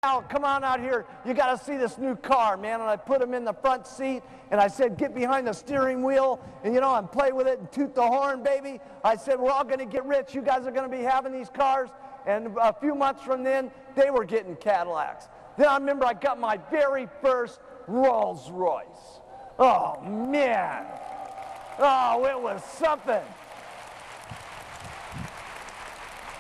Al, come on out here. You got to see this new car, man. And I put him in the front seat, and I said, get behind the steering wheel, and, you know, and play with it and toot the horn, baby. I said, we're all going to get rich. You guys are going to be having these cars. And a few months from then, they were getting Cadillacs. Then I remember I got my very first Rolls Royce. Oh, man. Oh, it was something.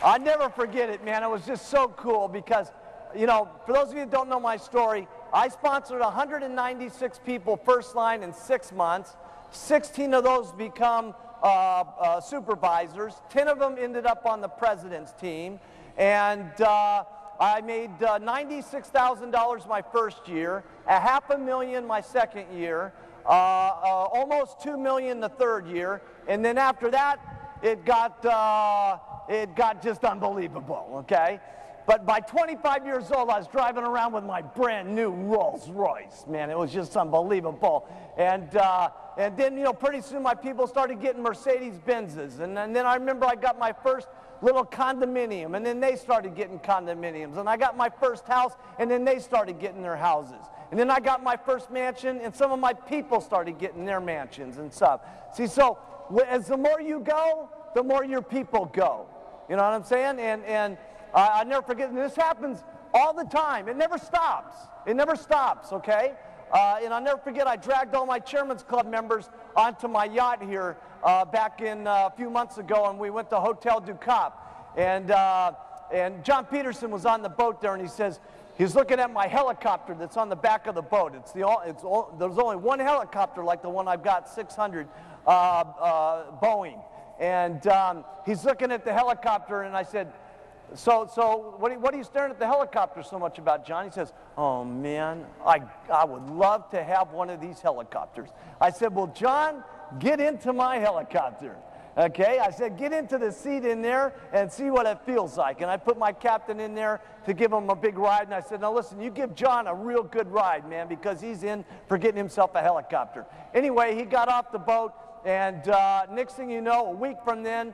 I never forget it, man. It was just so cool because, you know, for those of you that don't know my story, I sponsored 196 people first line in 6 months. 16 of those become supervisors. 10 of them ended up on the president's team. And I made $96,000 my first year, $500,000 my second year, almost $2 million the third year. And then after that, it got just unbelievable, okay? But by 25 years old, I was driving around with my brand new Rolls Royce, man. It was just unbelievable. And then, you know, pretty soon my people started getting Mercedes Benzes. And then I remember I got my first little condominium, and then they started getting condominiums. And I got my first house, and then they started getting their houses. And then I got my first mansion, and some of my people started getting their mansions and stuff. See, so as the more you go, the more your people go. You know what I'm saying? And I never forget, and this happens all the time. It never stops. It never stops, okay? And I'll never forget, I dragged all my Chairman's Club members onto my yacht here back in a few months ago, and we went to Hotel du Cap. And John Peterson was on the boat there, and he says, he's looking at my helicopter that's on the back of the boat. There's only one helicopter like the one I've got, 600 Boeing. And he's looking at the helicopter, and I said, so what are you staring at the helicopter so much about, John? He says, oh, man, I would love to have one of these helicopters. I said, well, John, get into my helicopter. Okay, I said, get into the seat in there and see what it feels like. And I put my captain in there to give him a big ride. And I said, now listen, you give John a real good ride, man, because he's in for getting himself a helicopter. Anyway, he got off the boat, and next thing you know, a week from then,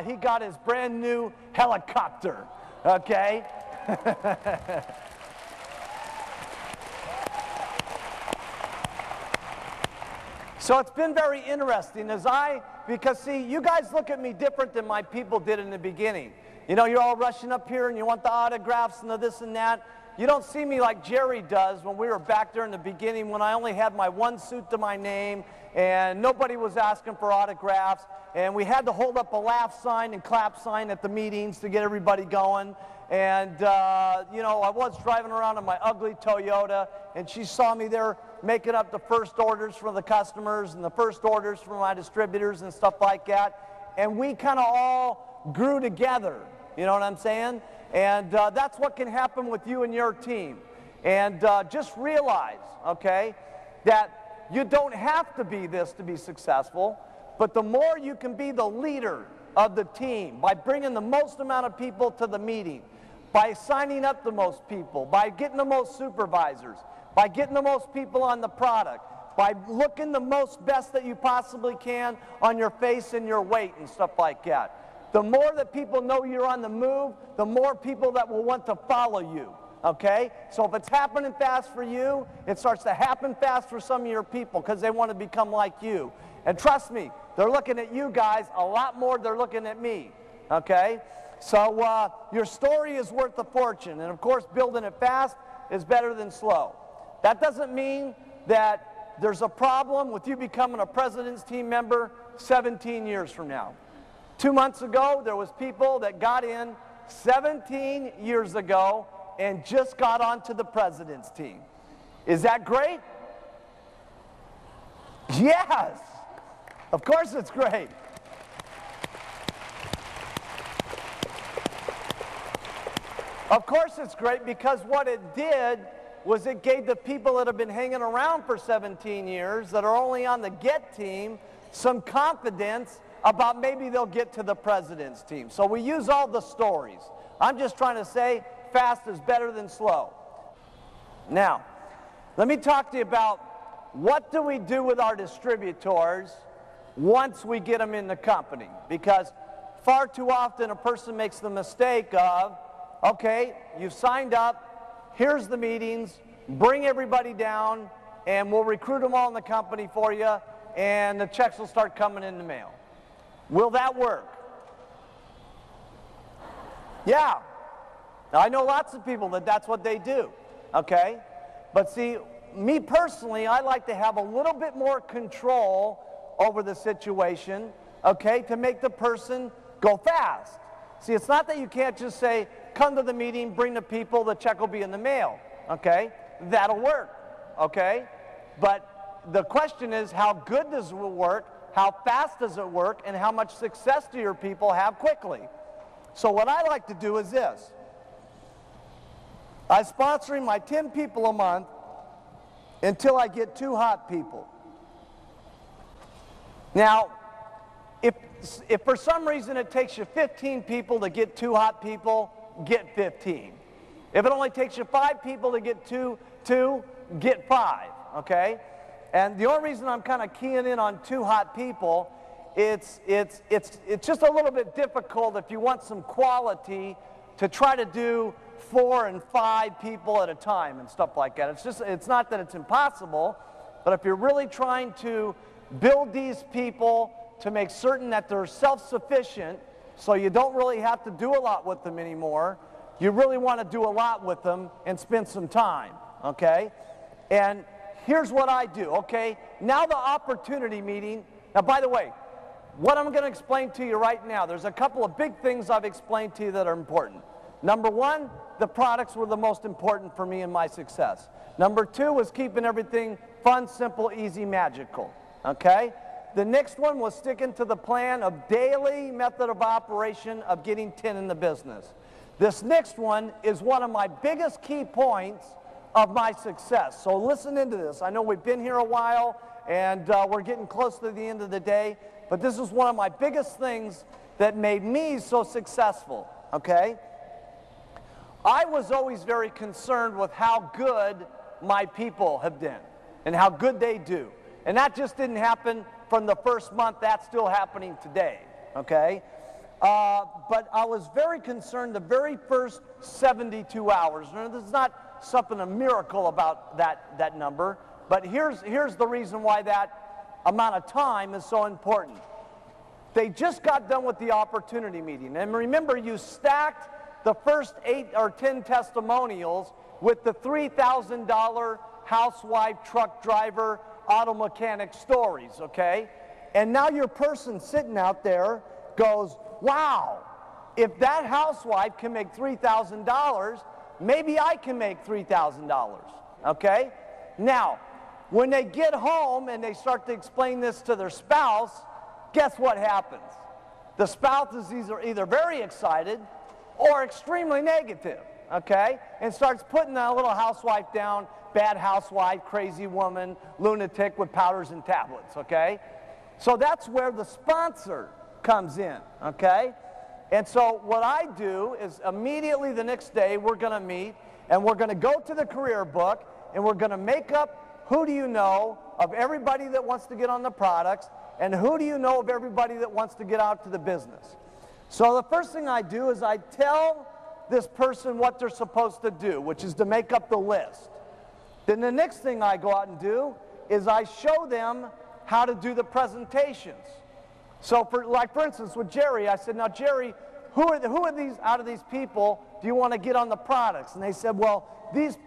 he got his brand new helicopter, okay? So it's been very interesting because see, you guys look at me different than my people did in the beginning. You know, you're all rushing up here and you want the autographs and the this and that. You don't see me like Jerry does when we were back there in the beginning when I only had my one suit to my name and nobody was asking for autographs, and we had to hold up a laugh sign and clap sign at the meetings to get everybody going. And, you know, I was driving around in my ugly Toyota, and she saw me there making up the first orders for the customers and the first orders for my distributors and stuff like that. And we kind of all grew together, you know what I'm saying? And that's what can happen with you and your team. And just realize, okay, that you don't have to be this to be successful, but the more you can be the leader of the team by bringing the most amount of people to the meeting, by signing up the most people, by getting the most supervisors, by getting the most people on the product, by looking the most best that you possibly can on your face and your weight and stuff like that. The more that people know you're on the move, the more people that will want to follow you, okay? So if it's happening fast for you, it starts to happen fast for some of your people because they want to become like you. And trust me, they're looking at you guys a lot more than they're looking at me, okay? So your story is worth a fortune, and of course building it fast is better than slow. That doesn't mean that there's a problem with you becoming a president's team member 17 years from now. 2 months ago, there was people that got in 17 years ago and just got onto the president's team. Is that great? Yes! Of course it's great. Of course it's great because what it did was it gave the people that have been hanging around for 17 years that are only on the get team some confidence about maybe they'll get to the president's team. So we use all the stories. I'm just trying to say fast is better than slow. Now, let me talk to you about what do we do with our distributors once we get them in the company. Because far too often a person makes the mistake of, okay, you've signed up, here's the meetings, bring everybody down, and we'll recruit them all in the company for you, and the checks will start coming in the mail. Will that work? Yeah. Now, I know lots of people that that's what they do, okay? But see, me personally, I like to have a little bit more control over the situation, okay, to make the person go fast. See, it's not that you can't just say, come to the meeting, bring the people, the check will be in the mail, okay? That'll work, okay? But the question is, how good does it work, how fast does it work, and how much success do your people have quickly? So what I like to do is this. I'm sponsoring my 10 people a month until I get 2 hot people. Now, if for some reason it takes you 15 people to get 2 hot people, get 15. If it only takes you 5 people to get two, get 5, okay? And the only reason I'm kind of keying in on 2 hot people, it's just a little bit difficult if you want some quality to try to do 4 and 5 people at a time and stuff like that. It's not that it's impossible, but if you're really trying to build these people to make certain that they're self-sufficient, so you don't really have to do a lot with them anymore, you really want to do a lot with them and spend some time, okay? And here's what I do, okay? Now the opportunity meeting. Now, by the way, what I'm going to explain to you right now, there's a couple of big things I've explained to you that are important. Number 1, the products were the most important for me in my success. Number 2 was keeping everything fun, simple, easy, magical, okay? The next one was sticking to the plan of daily method of operation of getting 10 in the business. This next one is one of my biggest key points of my success. So listen into this. I know we've been here a while, and we're getting close to the end of the day, but this is one of my biggest things that made me so successful, okay? I was always very concerned with how good my people have been and how good they do. And that just didn't happen from the first month. That's still happening today, okay? But I was very concerned the very first 72 hours. Now, this is not something, a miracle about that number, but here's the reason why that amount of time is so important. They just got done with the opportunity meeting. And remember, you stacked the first 8 or 10 testimonials with the $3,000 housewife, truck driver, auto mechanic stories, okay? And now your person sitting out there goes, wow, if that housewife can make $3,000, maybe I can make $3,000, okay? Now, when they get home and they start to explain this to their spouse, guess what happens? The spouse is either very excited or extremely negative, okay? And starts putting that little housewife down, bad housewife, crazy woman, lunatic with powders and tablets, okay? So that's where the sponsor comes in, okay? And so what I do is immediately the next day we're going to meet and we're going to go to the career book and we're going to make up who do you know of everybody that wants to get on the products and who do you know of everybody that wants to get out to the business. So the first thing I do is I tell this person what they're supposed to do, which is to make up the list. Then the next thing I go out and do is I show them how to do the presentations. So for instance with Jerry, I said, now Jerry, who are these out of these people do you want to get on the products? And they said, well, these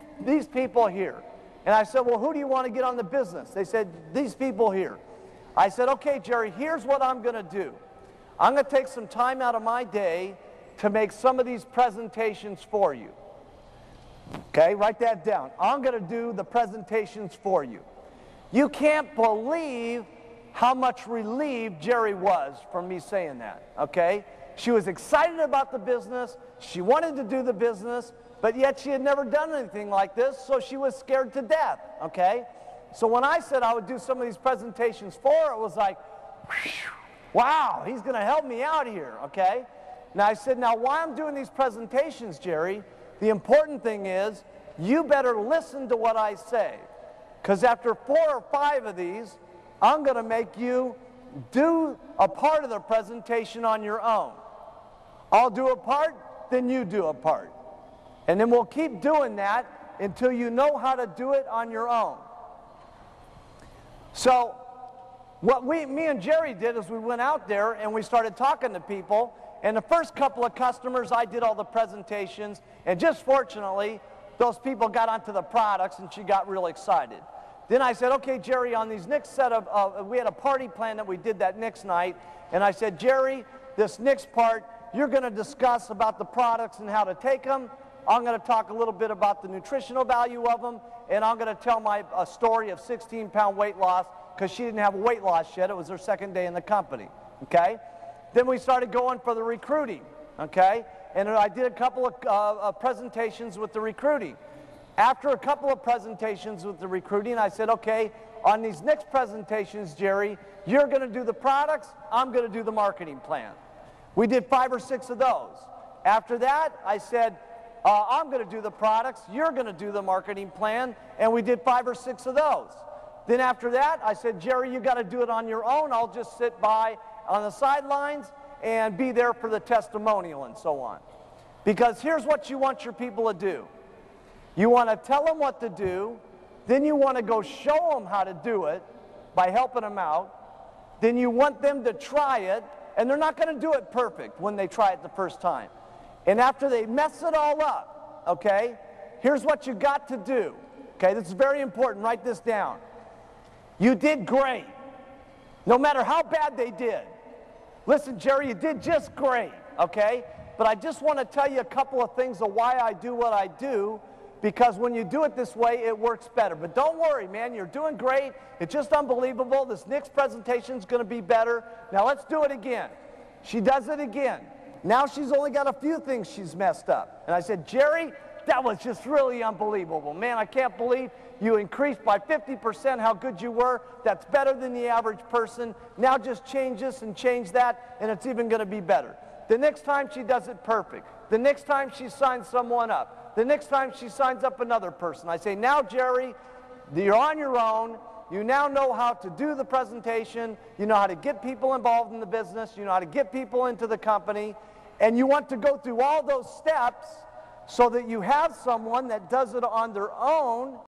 people here. And I said, well, who do you want to get on the business? They said, these people here. I said, okay, Jerry, here's what I'm going to do. I'm going to take some time out of my day to make some of these presentations for you. Okay, write that down. I'm going to do the presentations for you. You can't believe how much relieved Jerry was from me saying that, okay? She was excited about the business. She wanted to do the business, but yet she had never done anything like this, so she was scared to death, okay? So when I said I would do some of these presentations for her, it was like, wow, he's going to help me out here, okay? Now I said, now while I'm doing these presentations, Jerry, the important thing is you better listen to what I say, because after 4 or 5 of these, I'm going to make you do a part of the presentation on your own. I'll do a part, then you do a part. And then we'll keep doing that until you know how to do it on your own. So what me and Jerry did is we went out there and we started talking to people, and the first couple of customers I did all the presentations, and just fortunately those people got onto the products and she got real excited. Then I said, okay, Jerry, on these next set of, we had a party plan that we did that next night, and I said, Jerry, this next part, you're going to discuss about the products and how to take them. I'm going to talk a little bit about the nutritional value of them, and I'm going to tell a story of 16-pound weight loss, because she didn't have a weight loss yet. It was her second day in the company, okay? Then we started going for the recruiting, okay? And I did a couple of presentations with the recruiting. After a couple of presentations with the recruiting, I said, okay, on these next presentations, Jerry, you're going to do the products, I'm going to do the marketing plan. We did 5 or 6 of those. After that, I said, I'm going to do the products, you're going to do the marketing plan, and we did 5 or 6 of those. Then after that, I said, Jerry, you got to do it on your own. I'll just sit by on the sidelines and be there for the testimonial and so on. Because here's what you want your people to do. You want to tell them what to do, then you want to go show them how to do it by helping them out, then you want them to try it, and they're not going to do it perfect when they try it the first time. And after they mess it all up, okay, here's what you got to do. Okay, this is very important, write this down. You did great, no matter how bad they did. Listen, Jerry, you did just great, okay? But I just want to tell you a couple of things of why I do what I do, because when you do it this way, it works better. But don't worry, man, you're doing great. It's just unbelievable. This next presentation is going to be better. Now let's do it again. She does it again. Now she's only got a few things she's messed up. And I said, Jerry, that was just really unbelievable. Man, I can't believe you increased by 50% how good you were. That's better than the average person. Now just change this and change that, and it's even going to be better. The next time she does it perfect. The next time she signs someone up. The next time she signs up another person. I say, now, Jerry, you're on your own. You now know how to do the presentation. You know how to get people involved in the business. You know how to get people into the company. And you want to go through all those steps so that you have someone that does it on their own